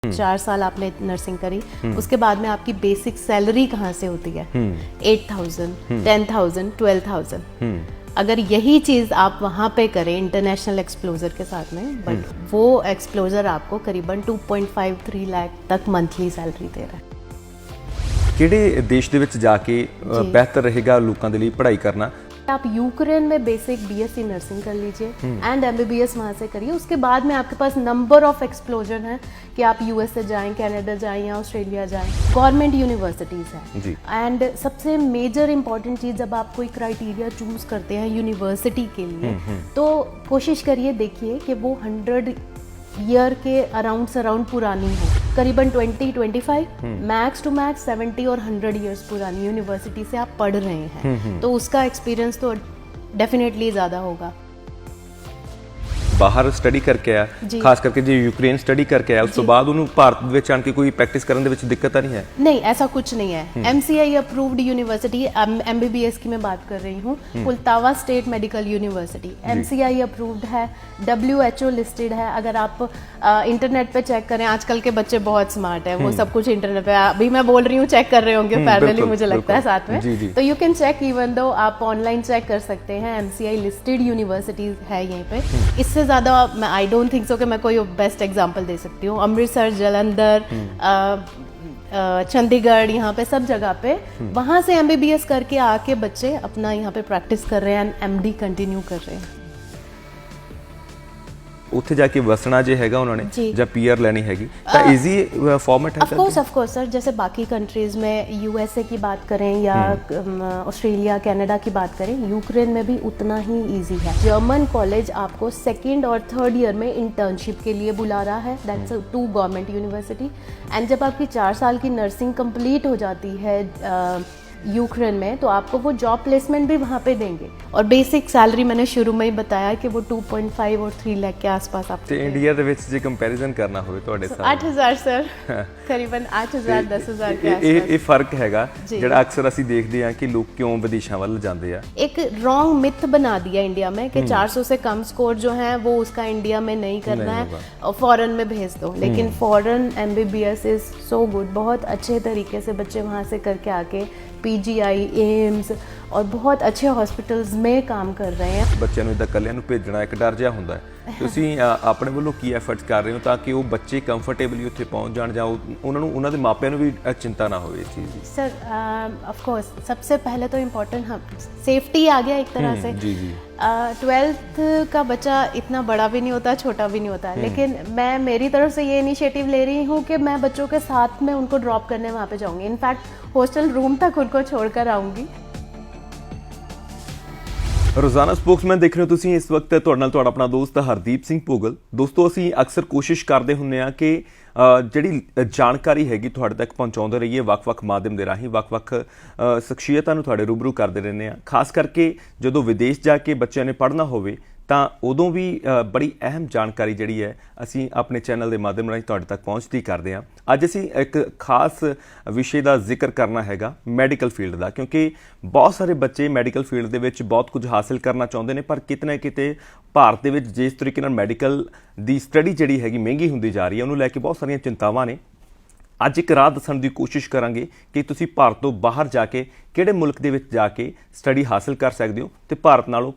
4 साल आपने नर्सिंग करी, उसके बाद में आपकी बेसिक सैलरी कहाँ से होती है? 8,000, 10,000, 12,000। अगर यही चीज़ आप वहाँ पे करें इंटरनेशनल एक्सप्लोजर के साथ में, बट वो एक्सप्लोजर आपको करीबन 2.53 लाख तक मंथली सैलरी दे रहा है। ਕਿਹੜੇ ਦੇਸ਼ ਦੇ ਵਿੱਚ ਜਾ ਕੇ ਬਿਹਤਰ ਰਹੇਗਾ ਲੋਕਾਂ ਦੇ ਲਈ ਪੜ੍ਹਾਈ ਕਰਨਾ? आप यूक्रेन में बेसिक बीएससी नर्सिंग कर लीजिए एंड एमबीबीएस वहाँ से करिए। उसके बाद में आपके पास नंबर ऑफ एक्सप्लोजर हैं कि आप यूएसए जाएं, कनाडा जाएं या ऑस्ट्रेलिया जाएं। गवर्नमेंट यूनिवर्सिटीज़ हैं एंड सबसे मेजर इंपॉर्टेंट चीज़, जब आप कोई क्राइटेरिया चूज़ करते हैं यूनिवर्सिटी के लिए, तो कोशिश करिए, देखिए कि वो 100 ईयर के अराउंड पुरानी हो, करीबन 20-25, मैक्स टू मैक्स 70 और 100 ईयर्स पुरानी यूनिवर्सिटी से आप पढ़ रहे हैं, तो उसका एक्सपीरियंस तो डेफिनेटली ज़्यादा होगा। ਬਾਹਰ ਸਟੱਡੀ ਕਰਕੇ ਆ, ਖਾਸ ਕਰਕੇ ਜੇ ਯੂਕਰੇਨ ਸਟੱਡੀ ਕਰਕੇ ਆ, ਉਸ ਤੋਂ ਬਾਅਦ ਉਹਨੂੰ ਭਾਰਤ ਵਿੱਚ ਆਣ ਕੇ ਕੋਈ ਪ੍ਰੈਕਟਿਸ ਕਰਨ ਦੇ ਵਿੱਚ ਦਿੱਕਤ ਤਾਂ नहीं है? नहीं, ऐसा कुछ नहीं है। MCI अप्रूव्ड यूनिवर्सिटी, MBBS की मैं बात कर रही हूँ, Poltava state medical university MCI approved है, WHO लिस्टेड है। अगर आप इंटरनेट पे चेक करें, आजकल के बच्चे बहुत स्मार्ट है, वो सब कुछ इंटरनेट पे, अभी मैं बोल रही हूँ, चेक कर रहे होंगे पैरेलली, मुझे लगता है साथ में, तो you can check, even though आप ऑनलाइन चेक कर सकते हैं। MCI लिस्टेड यूनिवर्सिटीज है यहीं पे। इससे ज़्यादा मैं आई डोंट थिंक सो कि मैं कोई बेस्ट एग्जांपल दे सकती हूँ। अमृतसर, जलंधर, चंडीगढ़, यहाँ पे सब जगह पे वहाँ से MBBS करके आके बच्चे अपना यहाँ पे प्रैक्टिस कर रहे हैं एंड MD कंटिन्यू कर रहे हैं। ਉੱਥੇ ਜਾ ਕੇ ਵਸਣਾ ਜੇ ਹੈਗਾ ਉਹਨਾਂ ਨੇ ਜਾਂ ਪੀਆਰ ਲੈਣੀ हैगी ਤਾਂ इजी फॉर्मेट है? ऑफ कोर्स सर, जैसे बाकी कंट्रीज में यूएसए की बात करें या ऑस्ट्रेलिया, कनाडा की बात करें, यूक्रेन में भी उतना ही इजी है। जर्मन कॉलेज आपको 2nd और 3rd ईयर में इंटर्नशिप के लिए बुला रहा है, दैट्स 2 गवर्नमेंट यूनिवर्सिटी। एंड जब आपकी 4 साल की नर्सिंग कंप्लीट हो जाती है यूक्रेन में, तो आपको वो जॉब प्लेसमेंट भी वहाँ पे देंगे। और बेसिक सैलरी मैंने शुरू में ही बताया कि वो 2.5 और 3 लाख के आसपास आपको। ਤੇ ਇੰਡੀਆ ਦੇ ਵਿੱਚ ਜੇ ਕੰਪੈਰੀਜ਼ਨ ਕਰਨਾ ਹੋਵੇ ਤੁਹਾਡੇ ਸਾਥ 8,000 सर, करीबन 8,000 10,000 के आसपास। ਇਹ ਫਰਕ ਹੈਗਾ ਜਿਹੜਾ ਅਕਸਰ ਅਸੀਂ देखते हैं कि लोग क्यों विदेशों वाल जाते हैं। एक रॉन्ग मिथ बना दिया इंडिया में कि 400 से कम स्कोर जो है वो उसका इंडिया में नहीं करना है और फॉरेन में भेज दो। लेकिन foreign MBBS is so good, बहुत अच्छे तरीके से बच्चे वहाँ से करके आके PGI, एम्स और बहुत अच्छे हॉस्पिटल्स में काम कर रहे हैं। ਬੱਚਿਆਂ ਨੂੰ ਇਦਾਂ ਕੱਲਿਆਂ ਨੂੰ ਭੇਜਣਾ ਇੱਕ ਡਰ ਜਿਹਾ ਹੁੰਦਾ ਹੈ। ਤੁਸੀਂ ਆਪਣੇ ਵੱਲੋਂ ਕੀ ਐਫਰਟਸ ਕਰ ਰਹੇ ਹੋ ਤਾਂ ਕਿ ਉਹ ਬੱਚੇ ਕੰਫਰਟੇਬਲੀ ਉੱਥੇ ਪਹੁੰਚ ਜਾਣ ਜਾਂ ਉਹਨਾਂ ਨੂੰ, ਉਹਨਾਂ ਦੇ ਮਾਪਿਆਂ ਨੂੰ ਵੀ चिंता ना हो इस चीज़ की? सर ऑफ कोर्स सबसे पहले तो इम्पोर्टेंट हम सेफ्टी आ गया एक तरह से। जी जी। 12th का बच्चा इतना बड़ा भी नहीं होता, छोटा भी नहीं होता, लेकिन मैं मेरी तरफ से ये इनिशिएटिव ले रही हूँ कि मैं बच्चों के साथ में उनको ड्रॉप करने वहाँ पे जाऊँगी। इनफैक्ट हॉस्टल रूम तक उनको छोड़कर आऊँगी। रोजाना स्पोक्समैन देख रहे हो तुसीं इस वक्त तुहाडे नाल तुहाडा अपना दोस्त हरदीप सिंह भोगल। दोस्तों असीं अक्सर कोशिश करते हुंदे आ कि ਜਿਹੜੀ ਜਾਣਕਾਰੀ ਹੈਗੀ ਤੁਹਾਡੇ ਤੱਕ ਪਹੁੰਚਾਉਂਦੇ ਰਹੀਏ, ਵੱਖ-ਵੱਖ ਮਾਧਿਅਮ ਦੇ ਰਾਹੀਂ ਵੱਖ-ਵੱਖ ਸ਼ਖਸੀਅਤਾਂ ਨੂੰ ਤੁਹਾਡੇ ਰੂਬਰੂ ਕਰਦੇ ਰਹਿੰਦੇ ਆ। ਖਾਸ ਕਰਕੇ ਜਦੋਂ ਵਿਦੇਸ਼ ਜਾ ਕੇ ਬੱਚਿਆਂ ਨੇ ਪੜ੍ਹਨਾ ਹੋਵੇ ਤਾਂ ਉਦੋਂ ਵੀ ਬੜੀ ਅਹਿਮ ਜਾਣਕਾਰੀ ਜਿਹੜੀ ਹੈ ਅਸੀਂ ਆਪਣੇ ਚੈਨਲ ਦੇ ਮਾਧਿਅਮ ਰਾਹੀਂ ਤੁਹਾਡੇ ਤੱਕ ਪਹੁੰਚਦੀ ਕਰਦੇ ਹਾਂ। ਅੱਜ ਅਸੀਂ ਇੱਕ ਖਾਸ ਵਿਸ਼ੇ ਦਾ ਜ਼ਿਕਰ ਕਰਨਾ ਹੈਗਾ ਮੈਡੀਕਲ ਫੀਲਡ ਦਾ, ਕਿਉਂਕਿ ਬਹੁਤ ਸਾਰੇ ਬੱਚੇ ਮੈਡੀਕਲ ਫੀਲਡ ਦੇ ਵਿੱਚ ਬਹੁਤ ਕੁਝ ਹਾਸਿਲ ਕਰਨਾ ਚਾਹੁੰਦੇ ਨੇ, ਪਰ ਕਿਤੇ ਨਾ ਕਿਤੇ ਭਾਰਤ ਦੇ ਵਿੱਚ ਜਿਸ ਤਰੀਕੇ ਨਾਲ ਮੈਡੀਕਲ ਦੀ ਸਟੱਡੀ ਜਿਹੜੀ ਹੈਗੀ ਮਹਿੰਗੀ ਹੁੰਦੀ ਜਾ ਰਹੀ ਹੈ, ਉਹਨੂੰ ਲੈ ਕੇ ਬਹੁਤ ਸਾਰੀਆਂ ਚਿੰਤਾਵਾਂ ਨੇ। ਅੱਜ ਇੱਕ ਰਾਹ ਦੱਸਣ ਦੀ ਕੋਸ਼ਿਸ਼ ਕਰਾਂਗੇ ਕਿ ਤੁਸੀਂ ਭਾਰਤ ਤੋਂ ਬਾਹਰ ਜਾ ਕੇ ਕਿਹੜੇ ਮੁਲਕ ਦੇ ਵਿੱਚ ਜਾ ਕੇ ਸਟੱਡੀ ਹਾਸਲ ਕਰ ਸਕਦੇ ਹੋ ਤੇ ਭਾਰਤ ਨਾਲੋਂ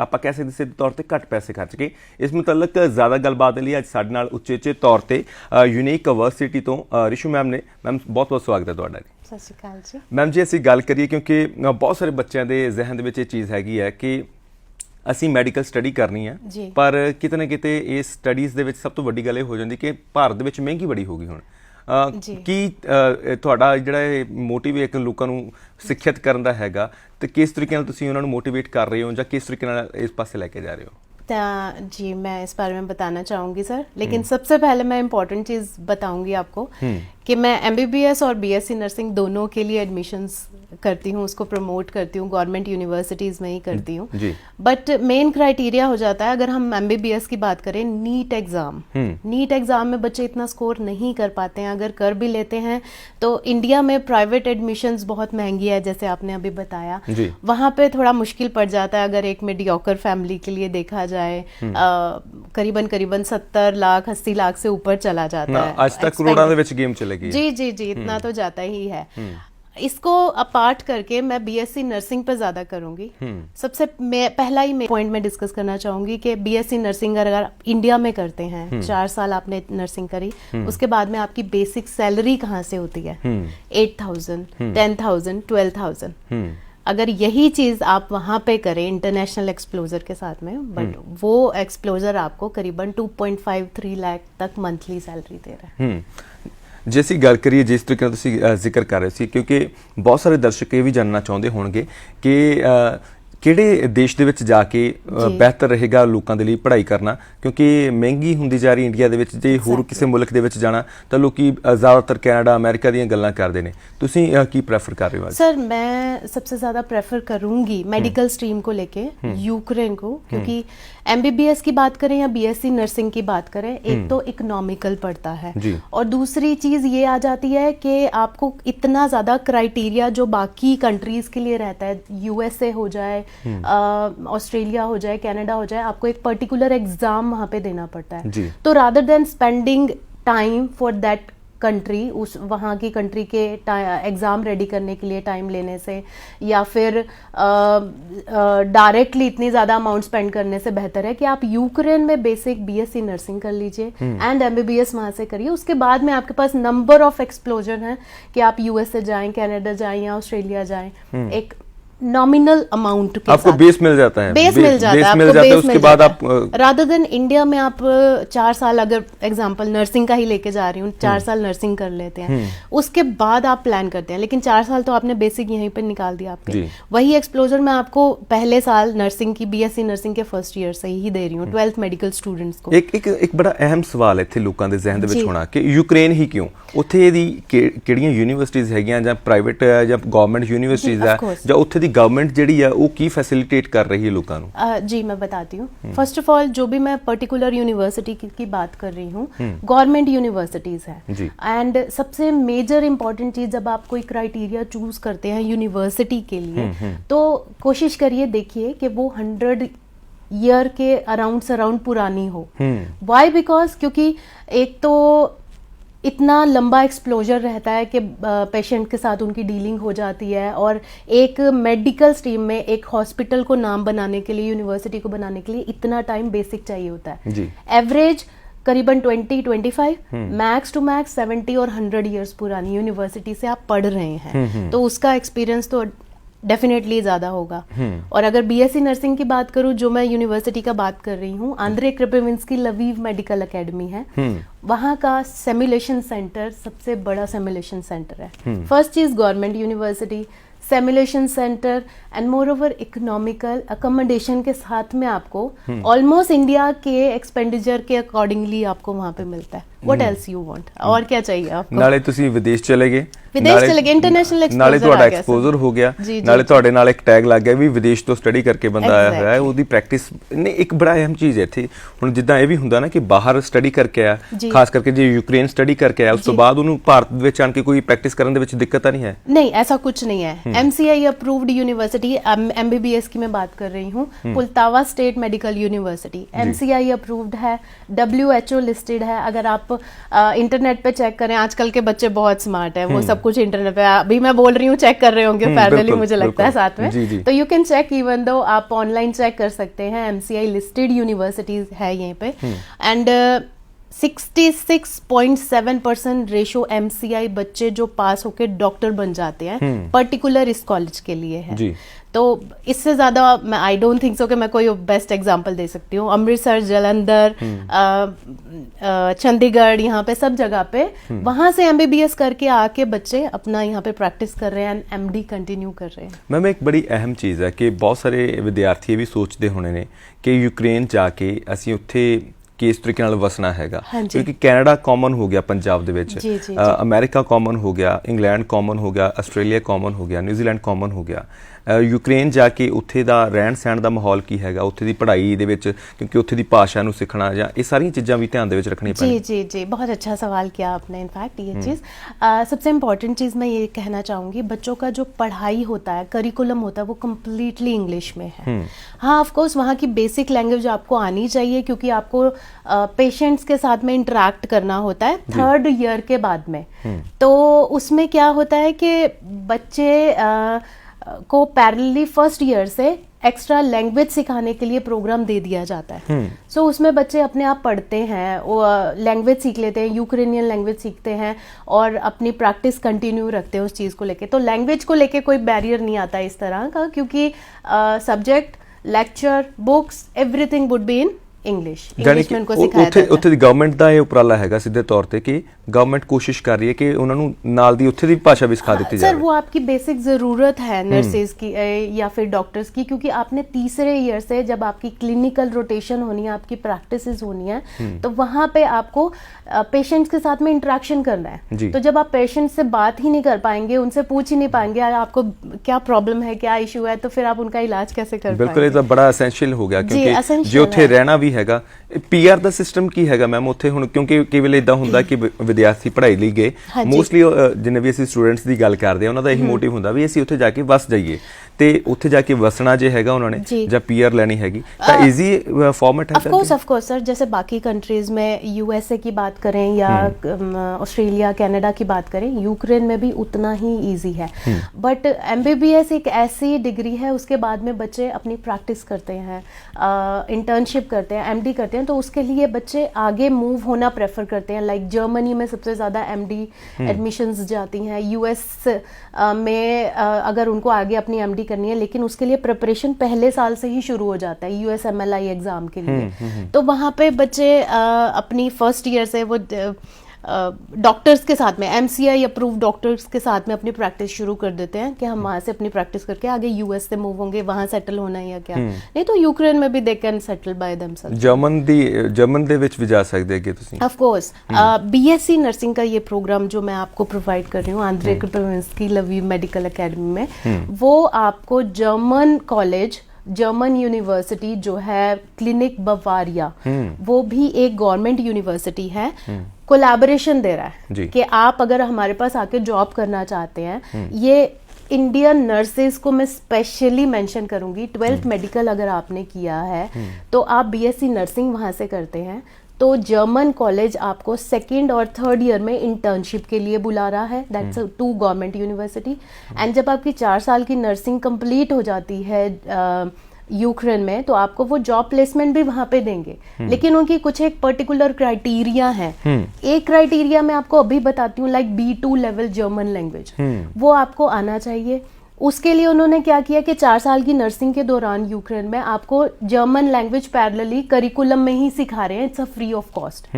ਆਪਾਂ ਕਹਿ ਸਕਦੇ ਸਿੱਧੇ ਤੌਰ ਤੇ ਘੱਟ ਪੈਸੇ ਖਰਚ ਕੇ। ਇਸ ਮੁਤਲਕ ਜ਼ਿਆਦਾ ਗੱਲਬਾਤ ਲਈ ਅੱਜ ਸਾਡੇ ਨਾਲ ਉੱਚੇ ਤੌਰ ਤੇ ਯੂਨੀਕ ਯੂਨੀਵਰਸਿਟੀ ਤੋਂ ਰਿਸ਼ੂ ਮੈਮ ਨੇ। ਮੈਮ ਬਹੁਤ ਬਹੁਤ ਸਵਾਗਤ ਹੈ ਤੁਹਾਡਾ। ਸਤਿ ਸ਼੍ਰੀ ਅਕਾਲ ਜੀ। ਮੈਮ ਜੀ ਅਸੀਂ ਗੱਲ ਕਰੀਏ, ਕਿਉਂਕਿ ਬਹੁਤ ਸਾਰੇ ਬੱਚਿਆਂ ਦੇ ਜ਼ਿਹਨ ਦੇ ਵਿੱਚ ਇਹ ਚੀਜ਼ ਹੈਗੀ ਹੈ ਕਿ ਅਸੀਂ ਮੈਡੀਕਲ ਸਟੱਡੀ ਕਰਨੀ ਹੈ, ਪਰ ਕਿਤੇ ਨਾ ਕਿਤੇ ਇਸ ਸਟੱਡੀਜ਼ ਦੇ ਵਿੱਚ ਸਭ ਤੋਂ ਵੱਡੀ ਗੱਲ ਇਹ ਹੋ ਜਾਂਦੀ ਕਿ ਭਾਰਤ ਦੇ ਵਿੱਚ ਮਹਿੰਗੀ ਬੜੀ ਹੋ ਗਈ ਹੁਣ। ਕੀ ਤੁਹਾਡਾ ਜਿਹੜਾ ਇਹ ਮੋਟਿਵ ਇੱਕ ਲੋਕਾਂ ਨੂੰ ਸਿੱਖਿਅਤ ਕਰਨ ਦਾ ਹੈਗਾ ਤੇ ਕਿਸ ਤਰੀਕੇ ਨਾਲ ਤੁਸੀਂ ਉਹਨਾਂ ਨੂੰ ਮੋਟੀਵੇਟ ਕਰ ਰਹੇ ਹੋ ਜਾਂ किस तरीके ਨਾਲ इस पासे लेके जा रहे हो? जी मैं इस बारे में बताना चाहूँगी सर, लेकिन सबसे पहले मैं इम्पोर्टेंट चीज़ बताऊँगी आपको कि मैं MBBS और BSc नर्सिंग दोनों के लिए एडमिशन्स करती हूँ, उसको प्रमोट करती हूँ, गवर्नमेंट यूनिवर्सिटीज़ में ही करती हूँ। जी। बट मेन क्राइटेरिया हो जाता है, अगर हम एमबीबीएस की बात करें, नीट एग्ज़ाम में बच्चे इतना स्कोर नहीं कर पाते हैं। अगर कर भी लेते हैं तो इंडिया में प्राइवेट एडमिशन्स बहुत महंगी है, जैसे आपने अभी बताया, वहाँ पे थोड़ा मुश्किल पड़ जाता है। अगर एक मीडियोकर फैमिली के लिए देखा जाए, करीबन 70 लाख 80 लाख से ऊपर चला जाता है। आज तक करोड़ों ਦੇ ਵਿੱਚ गेम चलेगी। जी, इतना तो जाता ही है। इसको अपार्ट करके मैं बीएससी नर्सिंग पे ज्यादा करूंगी। सबसे पहला ही पॉइंट मैं डिस्कस करना चाहूंगी कि बीएससी नर्सिंग अगर इंडिया में करते हैं, 4 साल आपने नर्सिंग करी, उसके बाद में आपकी बेसिक सैलरी कहाँ से होती है? 8,000, 10,000, 12,000। अगर यही चीज आप वहां पे करें इंटरनेशनल एक्सप्लोजर के साथ में, बट वो एक्सप्लोजर आपको करीबन 2.53 लाख तक मंथली सैलरी दे रहा है। ਜੇ ਅਸੀਂ ਗੱਲ ਕਰੀਏ ਜਿਸ ਤਰੀਕੇ ਨਾਲ ਤੁਸੀਂ ਜ਼ਿਕਰ ਕਰ ਰਹੇ ਸੀ, ਕਿਉਂਕਿ ਬਹੁਤ ਸਾਰੇ ਦਰਸ਼ਕ ਇਹ ਵੀ ਜਾਣਨਾ ਚਾਹੁੰਦੇ ਹੋਣਗੇ ਕਿ ਕਿਹੜੇ ਦੇਸ਼ ਦੇ ਵਿੱਚ ਜਾ ਕੇ ਬਿਹਤਰ ਰਹੇਗਾ ਲੋਕਾਂ ਦੇ ਲਈ ਪੜ੍ਹਾਈ ਕਰਨਾ, ਕਿਉਂਕਿ ਮਹਿੰਗੀ ਹੁੰਦੀ ਜਾ ਰਹੀ ਇੰਡੀਆ ਦੇ ਵਿੱਚ। ਜੇ ਹੋਰ ਕਿਸੇ ਮੁਲਕ ਦੇ ਵਿੱਚ ਜਾਣਾ ਤਾਂ ਲੋਕੀ ਜ਼ਿਆਦਾਤਰ ਕੈਨੇਡਾ ਅमेरिका ਦੀਆਂ ਗੱਲਾਂ ਕਰਦੇ ਨੇ। ਤੁਸੀਂ ਕੀ प्रेफर कर रहे हो? सर मैं सबसे ज़्यादा प्रेफर करूंगी मेडिकल स्ट्रीम को लेके यूक्रेन को, क्योंकि एमबीबीएस की बात करें या बीएससी नर्सिंग की बात करें, एक तो इकोनॉमिकल पड़ता है और दूसरी चीज़ ये आ जाती है कि आपको इतना ज़्यादा क्राइटेरिया जो बाकी कंट्रीज़ के लिए रहता है, यूएसए हो जाए, ऑस्ट्रेलिया हो जाए, कनाडा हो जाए, आपको एक पर्टिकुलर एग्जाम वहाँ पे देना पड़ता है। तो rather than spending time for that country, उस वहाँ की कंट्री के एग्ज़ाम रेडी करने के लिए टाइम लेने से, या फिर डायरेक्टली इतनी ज़्यादा अमाउंट स्पेंड करने से बेहतर है कि आप यूक्रेन में बेसिक बीएससी नर्सिंग कर लीजिए एंड एमबीबीएस वहाँ से करिए। उसके बाद में आपके पास नंबर ऑफ एक्सप्लोजर हैं कि आप यूएसए जाएं, कनाडा जाएं या ऑस्ट्रेलिया जाएं, एक नॉमिनल अमाउंट के आपको साथ बेस मिल जाता है। बेस मिल जाता है उसके बाद आप रादर देन इंडिया में आप 4 साल, अगर एग्जांपल नर्सिंग का ही लेके जा रही हूँ, 4 साल नर्सिंग कर लेते हैं, उसके बाद आप प्लान करते हैं, लेकिन 4 साल तो आपने बेसिक यहीं पे निकाल दिया आपके। वही एक्सप्लोजर मैं आपको पहले साल नर्सिंग की, बीएससी नर्सिंग के फर्स्ट ईयर से ही दे रही हूँ 12th मेडिकल स्टूडेंट्स को। एक बड़ा अहम सवाल ਇੱਥੇ ਲੋਕਾਂ ਦੇ ਜ਼ਿਹਨ ਦੇ ਵਿੱਚ ਹੋਣਾ ਕਿ ਯੂਕਰੇਨ ਹੀ ਕਿਉਂ? ਉੱਥੇ ਦੀ ਕਿਹੜੀਆਂ ਯੂਨੀਵਰਸਿਟੀਜ਼ ਹੈਗੀਆਂ, ਜਾਂ ਪ੍ਰਾਈਵੇਟ ਹੈ ਜਾਂ ਗਵਰਨਮੈਂਟ ਯੂਨੀਵਰਸਿਟੀਜ਼ ਹੈ, ਜਾਂ ਉੱਥੇ ਦੀ ਗਵਰਨਮੈਂਟ ਜਿਹੜੀ ਹੈ ਉਹ ਕੀ फैसिलिटेट कर रही है लोगों को? जी मैं बताती हूँ। फर्स्ट ऑफ ऑल जो भी मैं पर्टिकुलर यूनिवर्सिटी की बात कर रही हूँ, गवर्नमेंट यूनिवर्सिटीज है। एंड सबसे मेजर इंपॉर्टेंट चीज, जब आप कोई क्राइटेरिया चूज करते हैं यूनिवर्सिटी के लिए, तो कोशिश करिए, देखिए कि वो 100 ईयर के अराउंड पुरानी हो। वाई? बिकॉज क्योंकि एक तो इतना लंबा एक्सप्लोजर रहता है कि पेशेंट के साथ उनकी डीलिंग हो जाती है, और एक मेडिकल स्ट्रीम में एक हॉस्पिटल को नाम बनाने के लिए, यूनिवर्सिटी को बनाने के लिए इतना टाइम बेसिक चाहिए होता है। एवरेज करीबन 20-25, मैक्स टू मैक्स 70 और 100 ईयर्स पुरानी यूनिवर्सिटी से आप पढ़ रहे हैं, तो उसका एक्सपीरियंस तो डेफिनेटली ज़्यादा होगा। और अगर बीएससी नर्सिंग की बात करूं, जो मैं यूनिवर्सिटी का बात कर रही हूं, आंद्रे क्रेपेविंस्की लवीव मेडिकल एकेडमी है, वहाँ का सिमुलेशन सेंटर सबसे बड़ा सिमुलेशन सेंटर है। First cheese government university, simulation centre and more over economical accommodation के साथ में आपको ऑलमोस्ट इंडिया के एक्सपेंडिचर के अकॉर्डिंगली आपको वहाँ पे मिलता है। What else you want? और क्या चाहिए आपको? नाले तुसी विदेश चले गए, इंटरनेशनल एक्सपोजर, नाले ਤੁਹਾਡਾ एक्सपोजर हो गया, नाले ਤੁਹਾਡੇ ਨਾਲ ਇੱਕ ਟੈਗ ਲੱਗ ਗਿਆ ਵੀ ਵਿਦੇਸ਼ ਤੋਂ ਸਟੱਡੀ ਕਰਕੇ ਬੰਦਾ ਆਇਆ ਹੋਇਆ ਹੈ, ਉਹਦੀ ਪ੍ਰੈਕਟਿਸ ਨੇ ਇੱਕ ਬੜਾ ਅਹਿਮ ਚੀਜ਼ ਹੈ ਇੱਥੇ। ਹੁਣ ਜਿੱਦਾਂ ਇਹ ਵੀ ਹੁੰਦਾ ਨਾ ਕਿ ਬਾਹਰ ਸਟੱਡੀ ਕਰਕੇ ਆਇਆ, ਖਾਸ ਕਰਕੇ ਜੇ ਯੂਕਰੇਨ ਸਟੱਡੀ ਕਰਕੇ ਆਇਆ, ਉਸ ਤੋਂ ਬਾਅਦ ਉਹਨੂੰ ਭਾਰਤ ਵਿੱਚ ਆਣ ਕੇ ਕੋਈ ਪ੍ਰੈਕਟਿਸ ਕਰਨ ਦੇ ਵਿੱਚ ਦਿੱਕਤ ਤਾਂ नहीं है? नहीं, ऐसा कुछ नहीं है। एमसीआई अप्रूव्ड यूनिवर्सिटी, एमबीबीएस की मैं बात कर रही हूँ, Poltava state medical university MCI approved है, WHO लिस्टेड है। अगर आप इंटरनेट पे चेक करें, आजकल के बच्चे बहुत स्मार्ट है, वो सब कुछ इंटरनेट पे, अभी मैं बोल रही हूँ, चेक कर रहे होंगे पैरेलली, मुझे लगता है साथ में, तो you can check, even though आप ऑनलाइन चेक कर सकते हैं। एमसीआई लिस्टेड यूनिवर्सिटीज है यहीं पे, एंड 66.7% रेशो एमसीआई बच्चे जो पास होके डॉक्टर बन जाते हैं, पर्टिकुलर इस कॉलेज के लिए है। तो इससे ज्यादा मैं आई डोंट थिंक सो कि मैं कोई बेस्ट एग्जांपल दे सकती हूँ। अमृतसर, जालंधर, चंडीगढ़, यहाँ पे सब जगह पे वहां से एमबीबीएस करके आके बच्चे अपना यहाँ पे प्रैक्टिस कर रहे हैं, एमडी कंटिन्यू कर रहे हैं। मैम एक बड़ी अहम चीज़ है कि बहुत सारे विद्यार्थी भी सोचते होने ने कि यूक्रेन जाके असीं उत्थे ਕਿ ਇਸ ਤਰੀਕੇ ਨਾਲ ਵਸਣਾ ਹੈਗਾ, ਹਾਂਜੀ। ਕਿਉਂਕਿ ਕੈਨੇਡਾ ਕਾਮਨ ਹੋ ਗਿਆ ਪੰਜਾਬ ਦੇ ਵਿੱਚ, ਜੀ, ਜੀ, ਅਮਰੀਕਾ ਕਾਮਨ ਹੋ ਗਿਆ, ਇੰਗਲੈਂਡ ਕਾਮਨ ਹੋ ਗਿਆ, ਆਸਟ੍ਰੇਲੀਆ ਕਾਮਨ ਹੋ ਗਿਆ, ਨਿਊਜ਼ੀਲੈਂਡ ਕਾਮਨ ਹੋ ਗਿਆ। ਯੂਕਰੇਨ ਜਾ ਕੇ ਉੱਥੇ ਦਾ ਰਹਿਣ ਸਹਿਣ ਦਾ ਮਾਹੌਲ ਕੀ ਹੈਗਾ, ਉੱਥੇ ਦੀ ਪੜ੍ਹਾਈ ਦੇ ਵਿੱਚ, ਕਿਉਂਕਿ ਉੱਥੇ ਦੀ ਭਾਸ਼ਾ ਨੂੰ ਸਿੱਖਣਾ ਜਾਂ ਇਹ ਸਾਰੀਆਂ ਚੀਜ਼ਾਂ भी ध्यान ਦੇ ਵਿੱਚ रखनी जी जी जी बहुत अच्छा सवाल किया आपने। इनफैक्ट ये चीज़ सबसे इम्पॉर्टेंट चीज़ मैं ये कहना चाहूँगी, बच्चों का जो पढ़ाई होता है, करिकुलम होता है, वो कम्प्लीटली इंग्लिश में है। हाँ ऑफ कोर्स वहाँ की बेसिक लैंग्वेज आपको आनी चाहिए, क्योंकि आपको पेशेंट्स के साथ में इंटरेक्ट करना होता है 3rd ईयर के बाद में। तो उसमें क्या होता है कि बच्चे को पैरेलली 1st ईयर से एक्स्ट्रा लैंग्वेज सिखाने के लिए प्रोग्राम दे दिया जाता है। सो उसमें बच्चे अपने आप पढ़ते हैं, लैंग्वेज सीख लेते हैं, यूक्रेनियन लैंग्वेज सीखते हैं और अपनी प्रैक्टिस कंटिन्यू रखते हैं उस चीज़ को लेके। तो लैंग्वेज को लेके कोई बैरियर नहीं आता इस तरह का, क्योंकि subject, lecture, books, everything would be in English में उनको सिखाया जाता है। ਉੱਥੇ ਦੀ ਗਵਰਨਮੈਂਟ ਦਾ ਇਹ ਉਪਰਾਲਾ ਹੈਗਾ ਸਿੱਧੇ ਤੌਰ ਤੇ ਕਿ गवर्नमेंट कोशिश कर रही है कि उन्होंने नाल दी उत्थे दी भाषा भी सिखा दी जाए। सर वो आपकी बेसिक ज़रूरत है नर्सेज की या फिर डॉक्टर्स की, क्योंकि आपने 3रे ईयर से जब आपकी क्लिनिकल रोटेशन होनी है, आपकी प्रैक्टिसेस होनी है, तो वहाँ पे आपको पेशेंट्स के साथ में इंटरेक्शन करना है। तो जब आप पेशेंट से बात ही नहीं कर पाएंगे, उनसे पूछ ही नहीं पाएंगे आपको क्या प्रॉब्लम है, क्या इशू है, तो फिर आप उनका इलाज कैसे कर पाएंगे। बिल्कुल, ये तो बड़ा एसेंशियल हो गया, क्योंकि जो उत्थे रहना भी हैगा। पीआर ਦਾ ਸਿਸਟਮ ਕੀ ਹੈਗਾ ਮੈਮ ਉੱਥੇ ਹੁਣ, ਕਿਉਂਕਿ ਕਈ ਵੇਲੇ ਇਦਾਂ ਹੁੰਦਾ ਕਿ ਵਿਦਿਆਰਥੀ ਪੜ੍ਹਾਈ ਲਈ ਗਏ, ਮੋਸਟਲੀ ਜਿੰਨੇ ਵੀ ਅਸੀਂ ਸਟੂਡੈਂਟਸ ਦੀ ਗੱਲ ਕਰਦੇ ਆ ਉਹਨਾਂ ਦਾ ਇਹੀ ਮੋਟਿਵ ਹੁੰਦਾ ਵੀ ਅਸੀਂ ਉੱਥੇ ਜਾ ਕੇ ਵਸ ਜਾਈਏ, ਤੇ ਉੱਥੇ ਜਾ ਕੇ ਵਸਣਾ ਜੇ ਹੈਗਾ ਉਹਨਾਂ ਨੇ ਜਾਂ ਪੀਆਰ ਲੈਣੀ ਹੈਗੀ ਤਾਂ ਈਜ਼ੀ फॉर्मेट है। ऑफ कोर्स सर, जैसे बाकी कंट्रीज में यूएसए की बात करें या ऑस्ट्रेलिया, कनाडा की बात करें, यूक्रेन में भी उतना ही इजी है। बट एमबीबीएस एक ऐसी डिग्री है, उसके बाद में बच्चे अपनी प्रैक्टिस करते हैं, इंटर्नशिप करते हैं, एमडी करते हैं, तो उसके लिए बच्चे आगे मूव होना प्रेफर करते हैं। लाइक जर्मनी में सबसे ज़्यादा एमडी एडमिशन्स जाती हैं, यूएस में अगर उनको आगे अपनी एमडी करनी है, लेकिन उसके लिए प्रिपरेशन पहले साल से ही शुरू हो जाता है यूएसएमएलआई एग्जाम के लिए। तो वहाँ पे बच्चे अपनी 1st ईयर से वो डॉक्टर्स के साथ में, एमसीआई अप्रूव डॉक्टर्स के साथ में अपनी प्रैक्टिस शुरू कर देते हैं कि हम वहाँ से अपनी प्रैक्टिस करके आगे यूएस से मूव होंगे, वहाँ सेटल होना है या क्या। नहीं तो यूक्रेन में भी they can settle by themselves. German they which भी जा सकते हैं तुसी। ऑफ कोर्स बीएससी नर्सिंग का ये प्रोग्राम जो मैं आपको प्रोवाइड कर रही हूँ आंद्रे कृपविंस्की लवीव मेडिकल एकेडमी में, वो आपको जर्मन कॉलेज, जर्मन यूनिवर्सिटी जो है क्लिनिक बवारिया, वो भी एक गवर्नमेंट यूनिवर्सिटी है, कोलैबोरेशन दे रहा है कि आप अगर हमारे पास आके जॉब करना चाहते हैं, ये इंडियन नर्सेज को मैं स्पेशली मेंशन करूंगी। 12th मेडिकल अगर आपने किया है तो आप बीएससी नर्सिंग वहाँ से करते हैं, तो जर्मन कॉलेज आपको 2nd और 3rd ईयर में इंटर्नशिप के लिए बुला रहा है। That's 2 government university. एंड जब आपकी 4 साल की नर्सिंग कंप्लीट हो जाती है यूक्रेन में, तो आपको वो जॉब प्लेसमेंट भी वहां पे देंगे, लेकिन उनकी कुछ एक पर्टिकुलर क्राइटेरिया है। एक क्राइटेरिया मैं आपको अभी बताती हूँ, like B2 level German language, वो आपको आना चाहिए। उसके लिए उन्होंने क्या किया कि 4 साल की नर्सिंग के दौरान यूक्रेन में आपको जर्मन लैंग्वेज पैरेलली करिकुलम में ही सिखा रहे हैं, it's a free of cost.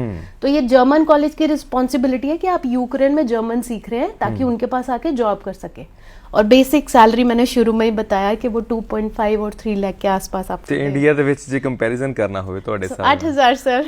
तो ये जर्मन कॉलेज की रिस्पॉन्सिबिलिटी है कि आप यूक्रेन में जर्मन सीख रहे हैं ताकि उनके पास आके जॉब कर सके। और बेसिक सैलरी मैंने शुरू में ही बताया कि वो 2.5 और 3 लाख के आसपास आपको ਤੇ ਇੰਡੀਆ ਦੇ ਵਿੱਚ ਜੇ ਕੰਪੈਰੀਜ਼ਨ ਕਰਨਾ ਹੋਵੇ ਤੁਹਾਡੇ ਸਾਥ 8000 ਸਰ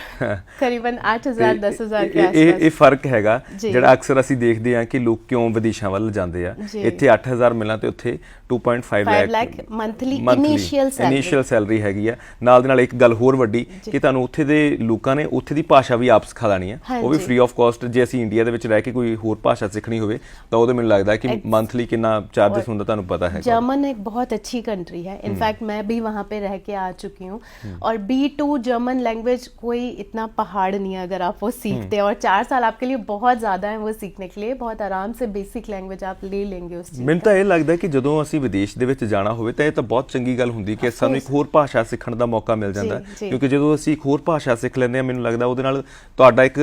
ਕਰੀਬਨ 8000 10000 ਕੇ ਆਸपास ਇਹ ਫਰਕ ਹੈਗਾ ਜਿਹੜਾ ਅਕਸਰ ਅਸੀਂ ਦੇਖਦੇ ਹਾਂ ਕਿ ਲੋਕ ਕਿਉਂ ਵਿਦੇਸ਼ਾਂ ਵੱਲ ਜਾਂਦੇ ਆ। ਇੱਥੇ 8000 ਮਿਲਣਾ ਤੇ ਉੱਥੇ 2.5 ਲੱਖ ਮੰਥਲੀ ਇਨੀਸ਼ੀਅਲ ਸੈਲਰੀ ਹੈਗੀ ਆ। ਨਾਲ ਦੇ ਨਾਲ ਇੱਕ ਗੱਲ ਹੋਰ ਵੱਡੀ ਕਿ ਤੁਹਾਨੂੰ ਉੱਥੇ ਦੇ ਲੋਕਾਂ ਨੇ ਉੱਥੇ ਦੀ ਭਾਸ਼ਾ ਵੀ ਆਪ ਸਿਖਾ ਦੇਣੀ ਆ, ਉਹ ਵੀ ਫ੍ਰੀ ਆਫ ਕਾਸਟ। ਜੇ ਅਸੀਂ ਇੰਡੀਆ ਦੇ ਵਿੱਚ ਰਹਿ ਕੇ ਕੋਈ ਹੋਰ ਭਾਸ਼ਾ ਸਿੱਖਣੀ ਹੋਵੇ ਤਾਂ ਉਹਦੇ ਮੈਨੂੰ ਲੱਗਦਾ ਕਿ ਮੰਥਲੀ ਕਿੰਨਾ चार्जेस होता है पता है। जर्मन एक बहुत अच्छी कंट्री है, इनफैक्ट मैं भी वहाँ पे रह के आ चुकी हूँ। और B2 जर्मन लैंग्वेज कोई इतना पहाड़ नहीं है अगर आप वो सीखते हैं, और 4 साल आपके लिए बहुत ज़्यादा है वो सीखने के लिए। बहुत आराम से बेसिक लैंग्वेज आप ले लेंगे उस चीज़। ਮੈਨੂੰ ਤਾਂ ਇਹ ਲੱਗਦਾ ਕਿ ਜਦੋਂ ਅਸੀਂ ਵਿਦੇਸ਼ ਦੇ ਵਿੱਚ ਜਾਣਾ ਹੋਵੇ ਤਾਂ ਇਹ ਤਾਂ ਬਹੁਤ ਚੰਗੀ ਗੱਲ ਹੁੰਦੀ ਕਿ ਸਾਨੂੰ ਇੱਕ ਹੋਰ ਭਾਸ਼ਾ ਸਿੱਖਣ ਦਾ ਮੌਕਾ ਮਿਲ ਜਾਂਦਾ, ਕਿਉਂਕਿ ਜਦੋਂ ਅਸੀਂ ਇੱਕ ਹੋਰ ਭਾਸ਼ਾ ਸਿੱਖ ਲੈਂਦੇ ਹਾਂ ਮੈਨੂੰ ਲੱਗਦਾ ਉਹਦੇ ਨਾਲ ਤੁਹਾਡਾ ਇੱਕ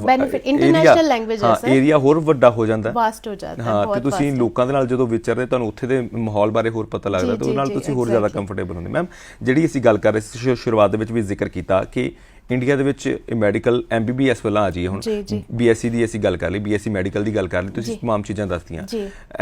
ਬੈਨੀਫਿਟ ਇੰਟਰਨੈਸ਼ਨਲ ਲੈਂਗੁਏਜ ਹੈ ਸਰ, ਏਰੀਆ ਹੋਰ ਵੱਡਾ ਹੋ ਜਾਂਦਾ, ਵਾਸਟ ਹੋ ਜਾਂਦਾ ਹੈ। ਹਾਂ, ਤੇ ਤੁਸੀਂ ਲੋਕਾਂ ਦੇ ਨਾਲ ਜਦੋਂ ਵਿਚਰਦੇ ਤੁਹਾਨੂੰ ਉੱਥੇ ਦੇ ਮਾਹੌਲ ਬਾਰੇ ਹੋਰ ਪਤਾ ਲੱਗਦਾ ਤੇ ਉਹਦੇ ਨਾਲ ਤੁਸੀਂ ਹੋਰ ਜ਼ਿਆਦਾ ਕੰਫਰਟੇਬਲ ਹੁੰਦੇ। ਮੈਮ ਜਿਹੜੀ ਅਸੀਂ ਗੱਲ ਕਰ ਰਹੇ ਸੀ ਸ਼ੁਰੂਆਤ ਦੇ ਵਿੱਚ ਵੀ ਜ਼ਿਕਰ ਕੀਤਾ ਕਿ ਇੰਡੀਆ ਦੇ ਵਿੱਚ ਮੈਡੀਕਲ MBBS ਵੱਲਾਂ ਆ ਜਾਈਏ ਹੁਣ, BSc ਦੀ ਅਸੀਂ ਗੱਲ ਕਰ ਲਈ, BSc ਮੈਡੀਕਲ ਦੀ ਗੱਲ ਕਰ ਲਈ, ਤੁਸੀਂ तमाम ਚੀਜ਼ਾਂ ਦੱਸਤੀਆਂ।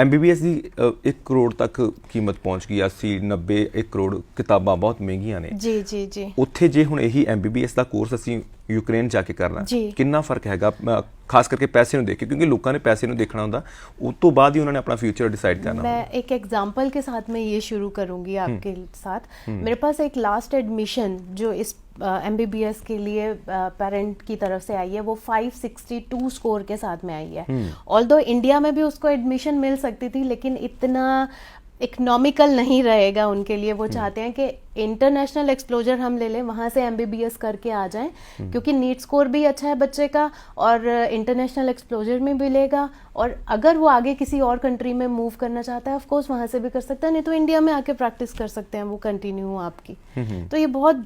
MBBS ਦੀ 1 ਕਰੋੜ ਤੱਕ ਕੀਮਤ ਪਹੁੰਚ ਗਈ, 80-90 1 ਕਰੋੜ, ਕਿਤਾਬਾਂ ਬਹੁਤ ਮਹਿੰਗੀਆਂ ਨੇ। ਜੀ ਉੱਥੇ ਜੇ ਹੁਣ ਇਹੀ MBBS ਦਾ ਕੋਰਸ ਅਸੀਂ यूक्रेन जाके करना, कितना फर्क हैगा, खास करके पैसे देख के, क्योंकि लोगों ने पैसे देखना होता, उस तो बाद ही उन्होंने अपना फ्यूचर डिसाइड करना। मैं एक एग्जांपल के साथ में ये शुरू करूंगी आपके साथ। मेरे पास एक लास्ट एडमिशन जो इस MBBS के लिए पेरेंट की तरफ से आई है, वो 562 स्कोर के साथ में आई है। ऑल्दो इंडिया में भी उसको एडमिशन मिल सकती थी, लेकिन इतना इकोनॉमिकल नहीं रहेगा उनके लिए। वो चाहते हैं कि इंटरनेशनल एक्सप्लोजर हम ले लें, वहाँ से MBBS करके आ जाएं, क्योंकि नीट स्कोर भी अच्छा है बच्चे का और इंटरनेशनल एक्सप्लोजर में मिलेगा। और अगर वो आगे किसी और कंट्री में मूव करना चाहता है, ऑफ कोर्स वहाँ से भी कर सकता है, नहीं तो इंडिया में आके प्रैक्टिस कर सकते हैं, वो कंटिन्यू आपकी। तो ये बहुत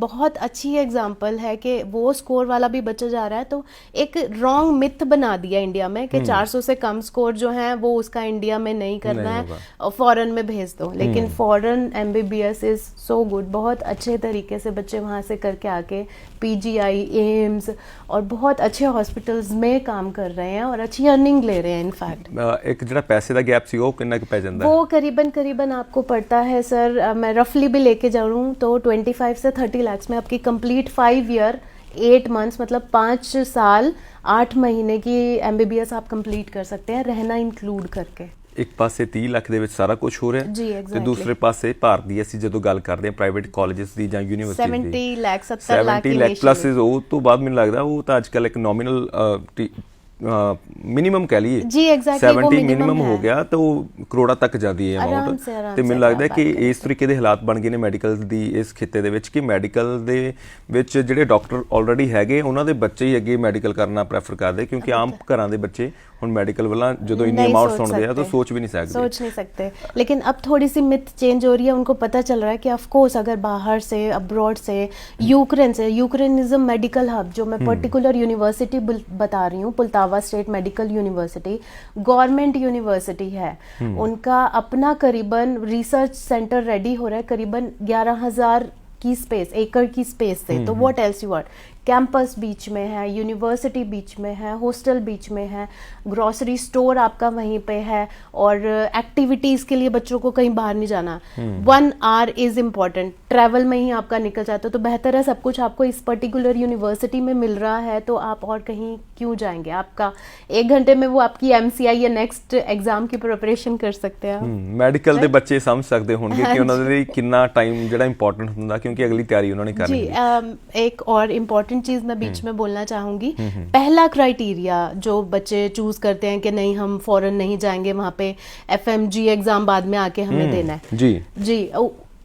बहुत अच्छी एग्जाम्पल है कि वो स्कोर वाला भी बच्चा जा रहा है। तो एक रॉन्ग मिथ बना दिया इंडिया में कि 400 से कम स्कोर जो है वो उसका इंडिया में नहीं करना है और फॉरेन में भेज दो। लेकिन foreign MBBS is so good, बहुत अच्छे तरीके से बच्चे वहाँ से करके आके PGI, एम्स और बहुत अच्छे हॉस्पिटल्स में काम कर रहे हैं और अच्छी अर्निंग ले रहे हैं। इनफैक्ट एक जो पैसे का गैप सी वो कितना पै जाता है? वो करीबन आपको पड़ता है सर, मैं रफली भी लेके जाऊँ तो 25 से 30 लाख में आपकी कंप्लीट 5 ईयर 8 मंथ्स, मतलब 5 साल 8 महीने की MBBS आप कंप्लीट कर सकते हैं, रहना इंक्लूड करके। एक पासे 30 ਲੱਖ ਦੇ ਵਿੱਚ ਸਾਰਾ ਕੁਝ ਹੋ ਰਿਹਾ ਤੇ ਦੂਸਰੇ ਪਾਸੇ ਭਾਰਤ ਦੀ ਅਸੀਂ ਜਦੋਂ ਗੱਲ ਕਰਦੇ ਹਾਂ ਪ੍ਰਾਈਵੇਟ ਕਾਲਜਸ ਦੀ ਜਾਂ ਯੂਨੀਵਰਸਿਟੀ ਦੀ 70 ਲੱਖ 70 ਲੱਖ ਪਲੱਸ ਉਹ ਤੋਂ ਬਾਅਦ ਮੈਨੂੰ ਲੱਗਦਾ ਉਹ ਤਾਂ ਅੱਜ ਕੱਲ ਇੱਕ ਨੋਮੀਨਲ मिनिमम कह लीए 70 मिनिमम हो गया तो ਕਰੋੜਾਂ ਤੱਕ ਜਾਂਦੀ ਹੈ ਅਮਾਉਂਟ। ਤੇ ਮੈਨੂੰ ਲੱਗਦਾ ਕਿ ਇਸ ਤਰੀਕੇ ਦੇ ਹਾਲਾਤ ਬਣ ਗਏ ਨੇ ਮੈਡੀਕਲ ਦੀ ਇਸ ਖਿੱਤੇ ਦੇ ਵਿੱਚ ਕਿ ਮੈਡੀਕਲ ਦੇ ਵਿੱਚ ਜਿਹੜੇ ਡਾਕਟਰ ਆਲਰੇਡੀ ਹੈਗੇ ਉਹਨਾਂ ਦੇ ਬੱਚੇ ਹੀ ਅੱਗੇ ਮੈਡੀਕਲ ਕਰਨਾ ਪ੍ਰੈਫਰ ਕਰਦੇ, ਕਿਉਂਕਿ ਆਮ ਘਰਾਂ ਦੇ ਬੱਚੇ ਹੁਣ ਮੈਡੀਕल वाला जो इतनी अमाउंट सुनते हैं तो सोच भी नहीं सकते। लेकिन अब थोड़ी सी मिथ चेंज हो रही है, उनको पता चल रहा है कि ऑफ कोर्स अगर बाहर से अब्रॉड से Ukraine is a medical hub, जो मैं पर्टिकुलर यूनिवर्सिटी बता रही हूँ, Poltava state medical university government university है, उनका अपना करीबन रिसर्च सेंटर रेडी हो रहा है, करीबन 11,000 की स्पेस, एकड़ की स्पेस से। तो what else you want, campus बीच में है, यूनिवर्सिटी बीच में है, हॉस्टल बीच में है, ग्रोसरी स्टोर आपका वहीं पे है, और एक्टिविटीज़ के लिए बच्चों को कहीं बाहर नहीं जाना। 1 आवर इज़ इम्पॉर्टेंट, ट्रैवल में ही आपका निकल जाता है। तो बेहतर है सब कुछ आपको इस पर्टिकुलर यूनिवर्सिटी में मिल रहा है, तो आप और कहीं क्यों जाएंगे। आपका 1 घंटे में वो आपकी MCI या नेक्स्ट एग्जाम की प्रिपरेशन कर सकते हैं। मैडिकल के बच्चे समझ सकते होंगे कि उन्होंने लिए कितना टाइम जो इंपॉर्टेंट होता, क्योंकि अगली तैयारी उन्होंने करनी है। एक और इम्पॉर्टेंट चीज मैं बीच में बोलना चाहूंगी, पहला क्राइटेरिया जो बच्चे चूज करते हैं कि नहीं हम फॉरेन नहीं जाएंगे, वहां पे FMG एग्जाम बाद में आके हमें देना है। जी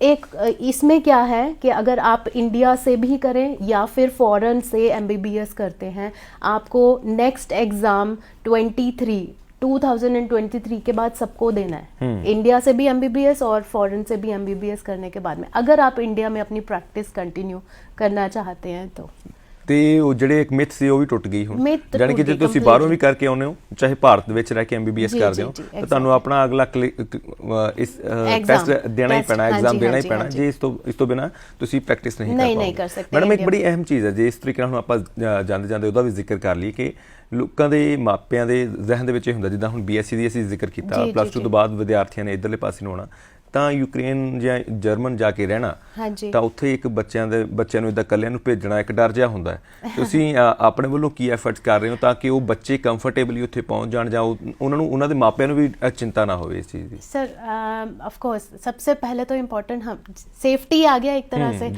एक इसमें क्या है कि अगर आप इंडिया से भी करें या फिर फॉरेन से MBBS करते हैं, आपको नेक्स्ट एग्जाम 2023 के बाद सबको देना है। इंडिया से भी MBBS और फॉरेन से भी MBBS करने के बाद में, अगर आप इंडिया में अपनी प्रैक्टिस कंटिन्यू करना चाहते हैं तो। ਤੇ ਉਹ ਜਿਹੜੇ ਇੱਕ ਮਿਥ ਸੀ ਉਹ ਵੀ ਟੁੱਟ ਗਈ ਹੁਣ, ਜਾਨੀ ਕਿ ਜੇ ਤੁਸੀਂ ਬਾਹਰੋਂ ਵੀ ਕਰਕੇ ਆਉਂਦੇ ਹੋ, ਚਾਹੇ ਭਾਰਤ ਵਿੱਚ ਰਹਿ ਕੇ MBBS ਕਰਦੇ ਹੋ, ਤਾਂ ਤੁਹਾਨੂੰ ਆਪਣਾ ਅਗਲਾ ਇਸ ਟੈਸਟ ਦੇਣਾ ਹੀ ਪੈਣਾ, ਐਗਜ਼ਾਮ ਦੇਣਾ ਹੀ ਪੈਣਾ, ਜੇ ਇਸ ਤੋਂ ਬਿਨਾਂ ਤੁਸੀਂ ਪ੍ਰੈਕਟਿਸ ਨਹੀਂ ਕਰ ਸਕਦੇ। ਮੈਡਮ ਇੱਕ ਬੜੀ ਅਹਿਮ ਚੀਜ਼ ਹੈ, ਜੇ ਇਸ ਤਰੀਕੇ ਨਾਲ ਹੁਣ ਆਪਾਂ ਜਾਂਦੇ ਉਹਦਾ ਵੀ ਜ਼ਿਕਰ ਕਰ ਲਈਏ ਕਿ ਲੋਕਾਂ ਦੇ ਮਾਪਿਆਂ ਦੇ ਜ਼ਿਹਨ ਦੇ ਵਿੱਚ ਇਹ ਹੁੰਦਾ, ਜਿੱਦਾਂ ਹੁਣ BSc ਦੀ ਅਸੀਂ ਜ਼ਿਕਰ ਕੀਤਾ, +2 ਤੋਂ ਬਾਅਦ ਵਿਦਿਆਰਥੀਆਂ ਨੇ ਇੱਧਰਲੇ ਪਾਸੇ ਨੂੰ ਆਉਣਾ, ਤਾਂ ਯੂਕਰੇਨ ਜਾਂ ਜਰਮਨ ਜਾ ਕੇ ਰਹਿਣਾ, ਤਾਂ ਉੱਥੇ ਇੱਕ ਬੱਚਿਆਂ ਨੂੰ ਇੱਦਾਂ ਇਕੱਲਿਆਂ ਨੂੰ ਭੇਜਣਾ ਇੱਕ ਡਰ ਜਿਹਾ ਹੁੰਦਾ ਹੈ। ਤੁਸੀਂ ਆਪਣੇ ਵੱਲੋਂ ਕੀ ਐਫਰਟਸ ਕਰ ਰਹੇ ਹੋ ਤਾਂ ਕਿ ਉਹ ਬੱਚੇ ਕੰਫਰਟੇਬਲੀ ਉੱਥੇ ਪਹੁੰਚ ਜਾਣ, ਜਾਂ ਉਹਨਾਂ ਨੂੰ ਉਹਨਾਂ ਦੇ ਮਾਪਿਆਂ ਨੂੰ ਵੀ चिंता ना हो इस चीज़ की? सर ऑफ कोर्स सबसे पहले तो इम्पोर्टेंट हम सेफ्टी आ गया एक तरह से।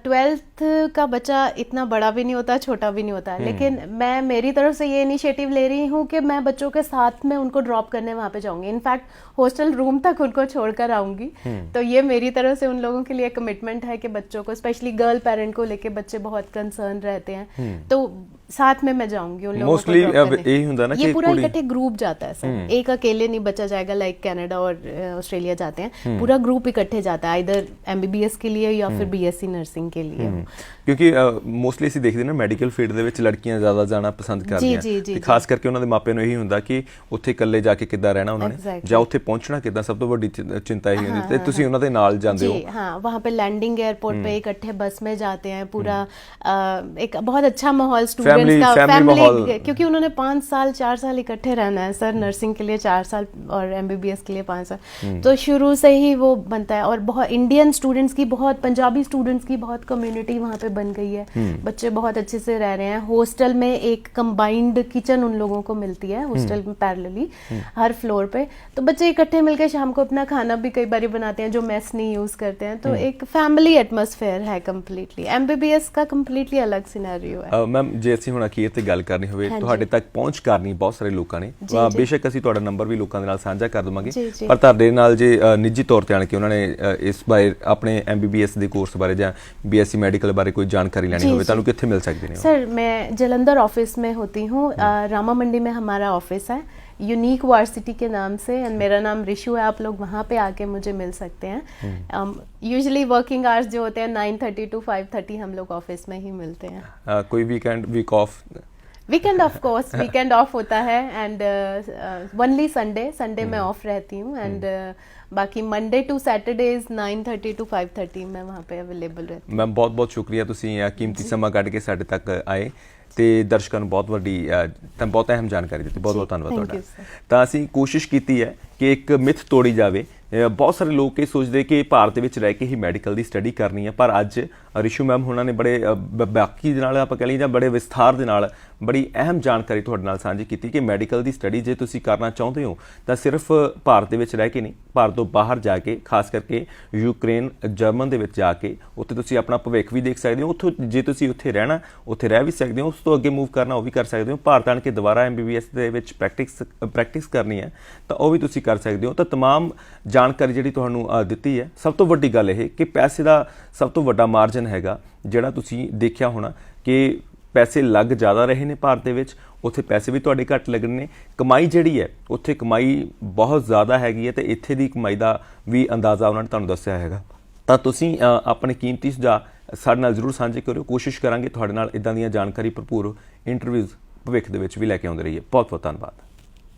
12th का बच्चा इतना बड़ा भी नहीं होता, छोटा भी नहीं होता, लेकिन मैं मेरी तरफ से ये इनिशिएटिव ले रही हूँ कि मैं बच्चों के साथ में उनको ड्रॉप करने वहाँ पे जाऊँगी, इनफैक्ट हॉस्टल रूम तक उनको छोड़कर आऊँगी। तो ये मेरी तरफ से उन लोगों के लिए कमिटमेंट है कि बच्चों को, स्पेशली गर्ल पेरेंट को लेके बच्चे बहुत कंसर्न रहते हैं, तो साथ में मैं जाऊंगी उन लोगों मोस्टली को drop करने। यही ਹੁੰਦਾ ना ये कि पूरा कुड़ी इकट्ठे ग्रुप जाता है सर, एक अकेले नहीं बचा जाएगा लाइक कनाडा और ऑस्ट्रेलिया जाते हैं, पूरा ग्रुप इकट्ठे जाता है इधर एमबीबीएस के लिए या फिर बीएससी नर्सिंग के लिए। ਕਿਉਂਕਿ ਮੋਸਟਲੀ ਅਸੀਂ ਦੇਖਦੇ ਨਾ ਮੈਡੀਕਲ ਫੀਲਡ ਦੇ ਵਿੱਚ ਲੜਕੀਆਂ ਜ਼ਿਆਦਾ ਜਾਣਾ ਪਸੰਦ ਕਰਦੀਆਂ ਤੇ ਖਾਸ ਕਰਕੇ ਉਹਨਾਂ ਦੇ ਮਾਪਿਆਂ ਨੂੰ ਇਹੀ ਹੁੰਦਾ ਕਿ ਉੱਥੇ ਇਕੱਲੇ ਜਾ ਕੇ ਕਿੱਦਾਂ ਰਹਿਣਾ ਉਹਨਾਂ ਨੇ ਜਾਂ ਉੱਥੇ ਪਹੁੰਚਣਾ ਕਿੱਦਾਂ, ਸਭ ਤੋਂ ਵੱਡੀ ਚਿੰਤਾ ਇਹੀ ਹੁੰਦੀ ਤੇ ਤੁਸੀਂ ਉਹਨਾਂ ਦੇ ਨਾਲ ਜਾਂਦੇ ਹੋ। जी हाँ, वहाँ पे लैंडिंग एयरपोर्ट पे इकट्ठे बस में जाते हैं, पूरा एक बहुत अच्छा माहौल स्टूडेंट्स का, फैमिली, क्योंकि उन्होंने 5 साल 4 साल इकट्ठे रहना है सर, नर्सिंग के लिए 4 साल और एमबीबीएस के लिए 5 साल, तो शुरू से ही वो बनता है। और बहुत इंडियन स्टूडेंट्स की, बहुत पंजाबी स्टूडेंट्स की बहुत कम्युनिटी वहाँ पे बन गई है, बच्चे बहुत अच्छे से रह रहे हैं। हॉस्टल में एक कंबाइंड किचन उन लोगों को मिलती है हॉस्टल में पैरेलली हर फ्लोर पे, तो बच्चे इकट्ठे मिलकर शाम को अपना खाना भी कई बार बनाते हैं जो मेस नहीं यूज करते हैं, तो एक फैमिली एटमॉस्फेयर है कंप्लीटली। एमबीबीएस का कंप्लीटली अलग सिनेरियो है। ਮੈਮ ਜੇ ਅਸੀਂ ਹੁਣ ਅਖੀਰ ਤੇ ਗੱਲ ਕਰਨੀ ਹੋਵੇ, ਤੁਹਾਡੇ ਤੱਕ ਪਹੁੰਚ ਕਰਨੀ ਬਹੁਤ ਸਾਰੇ ਲੋਕਾਂ ਨੇ, ਬੇਸ਼ੱਕ ਅਸੀਂ ਤੁਹਾਡਾ ਨੰਬਰ ਵੀ ਲੋਕਾਂ ਦੇ ਨਾਲ ਸਾਂਝਾ ਕਰ ਦਵਾਂਗੇ, ਪਰ ਤੁਹਾਡੇ ਨਾਲ ਜੇ ਨਿੱਜੀ ਤੌਰ ਤੇ ਆਣ ਕੇ ਉਹਨਾਂ ਨੇ ਇਸ ਬਾਰੇ ਆਪਣੇ ਐਮਬੀਬੀਐਸ ਦੇ ਕੋਰਸ ਬਾਰੇ ਜਾਂ ਬੀਐਸਸੀ ਮੈਡੀਕਲ ਬਾਰੇ ਕੋਈ ਜਾਣਕਾਰੀ ਲੈਣੀ ਹੋਵੇ, ਤੁਹਾਨੂੰ ਕਿੱਥੇ ਮਿਲ ਸਕਦੇ ਨੇ? सर मैं जलंधर ऑफिस में होती हूँ, रामा मंडी में हमारा ऑफिस है यूनिक वार्सिटी के नाम से, एंड मेरा नाम रिशु है, आप लोग वहाँ पे आके मुझे मिल सकते हैं। यूजुअली वर्किंग आवर्स जो होते हैं 9:30 to 5:30 हम लोग ऑफिस में ही मिलते हैं। कोई week off? Weekend off course weekend off होता है, एंड ओनली संडे मैं ऑफ रहती हूँ, एंड बाकी मंडे टू सैटरडेज 9:30 to 5:30 मैं वहाँ पे अवेलेबल रहती हूँ। मैम बहुत बहुत शुक्रिया, ਤੁਸੀਂ ਕੀਮਤੀ ਸਮਾਂ ਕੱਢ ਕੇ ਸਾਡੇ ਤੱਕ ਆਏ ਤੇ ਦਰਸ਼ਕਾਂ ਨੂੰ ਬਹੁਤ ਵੱਡੀ ਤਾਂ ਬਹੁਤ ਅਹਿਮ ਜਾਣਕਾਰੀ ਦਿੱਤੀ। ਬਹੁਤ ਬਹੁਤ ਧੰਨਵਾਦ ਤੁਹਾਡਾ। ਤਾਂ ਅਸੀਂ ਕੋਸ਼ਿਸ਼ ਕੀਤੀ ਹੈ ਕਿ ਇੱਕ ਮਿਥ ਤੋੜੀ ਜਾਵੇ। ਬਹੁਤ ਸਾਰੇ ਲੋਕ ਇਹ ਸੋਚਦੇ ਕਿ ਭਾਰਤ ਵਿੱਚ ਰਹਿ ਕੇ ਹੀ ਮੈਡੀਕਲ ਦੀ ਸਟੱਡੀ ਕਰਨੀ ਹੈ, ਪਰ ਅੱਜ ਰਿਸ਼ੂ ਮੈਮ ਉਹਨਾਂ ਨੇ ਬੜੇ ਬਾਕੀ ਦੇ ਨਾਲ ਆਪਾਂ ਕਹਿ ਲਈਏ ਜਾਂ ਬੜੇ ਵਿਸਥਾਰ ਦੇ ਨਾਲ ਬੜੀ ਅਹਿਮ ਜਾਣਕਾਰੀ ਤੁਹਾਡੇ ਨਾਲ ਸਾਂਝੀ ਕੀਤੀ ਕਿ ਮੈਡੀਕਲ ਦੀ ਸਟੱਡੀ ਜੇ ਤੁਸੀਂ ਕਰਨਾ ਚਾਹੁੰਦੇ ਹੋ ਤਾਂ ਸਿਰਫ ਭਾਰਤ ਦੇ ਵਿੱਚ ਰਹਿ ਕੇ ਨਹੀਂ, ਭਾਰਤ ਤੋਂ ਬਾਹਰ ਜਾ ਕੇ, ਖਾਸ ਕਰਕੇ ਯੂਕਰੇਨ, ਜਰਮਨ ਦੇ ਵਿੱਚ ਜਾ ਕੇ ਉੱਥੇ ਤੁਸੀਂ ਆਪਣਾ ਭਵਿੱਖ ਵੀ ਦੇਖ ਸਕਦੇ ਹੋ। ਉੱਥੋਂ ਜੇ ਤੁਸੀਂ ਉੱਥੇ ਰਹਿਣਾ, ਉੱਥੇ ਰਹਿ ਵੀ ਸਕਦੇ ਹੋ, ਉਸ ਤੋਂ ਅੱਗੇ ਮੂਵ ਕਰਨਾ ਉਹ ਵੀ ਕਰ ਸਕਦੇ ਹੋ। ਭਾਰਤ ਆਣ ਕੇ ਦੁਬਾਰਾ ਐਮਬੀਬੀਐਸ ਦੇ ਵਿੱਚ ਪ੍ਰੈਕਟਿਸ ਕਰਨੀ ਹੈ ਤਾਂ ਉਹ ਵੀ ਤੁਸੀਂ ਕਰ ਸਕਦੇ ਹੋ। ਤਾਂ तमाम ਜਾਣਕਾਰੀ ਜਿਹੜੀ ਤੁਹਾਨੂੰ ਦਿੱਤੀ ਹੈ। ਸਭ ਤੋਂ ਵੱਡੀ ਗੱਲ ਇਹ ਕਿ ਪੈਸੇ ਦਾ ਸਭ ਤੋਂ ਵੱਡਾ ਮਾਰਜਨ ਹੈਗਾ, ਜਿਹੜਾ ਤੁਸੀਂ ਦੇਖਿਆ ਹੋਣਾ ਕਿ ਪੈਸੇ ਲੱਗ ਜ਼ਿਆਦਾ ਰਹੇ ਨੇ ਭਾਰਤ ਦੇ ਵਿੱਚ, ਉੱਥੇ ਪੈਸੇ ਵੀ ਤੁਹਾਡੇ ਘੱਟ ਲੱਗਣੇ ਨੇ। ਕਮਾਈ ਜਿਹੜੀ ਹੈ ਉੱਥੇ ਕਮਾਈ ਬਹੁਤ ਜ਼ਿਆਦਾ ਹੈਗੀ ਹੈ ਤੇ ਇੱਥੇ ਦੀ ਕਮਾਈ ਦਾ ਵੀ ਅੰਦਾਜ਼ਾ ਉਹਨਾਂ ਨੇ ਤੁਹਾਨੂੰ ਦੱਸਿਆ ਹੈਗਾ। ਤਾਂ ਤੁਸੀਂ ਆਪਣੇ ਕੀਮਤੀ ਸੁਝਾਅ ਸਾਡੇ ਨਾਲ ਜ਼ਰੂਰ ਸਾਂਝੇ ਕਰਿਓ। ਕੋਸ਼ਿਸ਼ ਕਰਾਂਗੇ ਤੁਹਾਡੇ ਨਾਲ ਇੱਦਾਂ ਦੀਆਂ ਜਾਣਕਾਰੀ ਭਰਪੂਰ ਇੰਟਰਵਿਊਜ਼ ਭਵਿੱਖ ਦੇ ਵਿੱਚ ਵੀ ਲੈ ਕੇ ਆਉਂਦੇ ਰਹੀਏ। ਬਹੁਤ ਬਹੁਤ ਧੰਨਵਾਦ।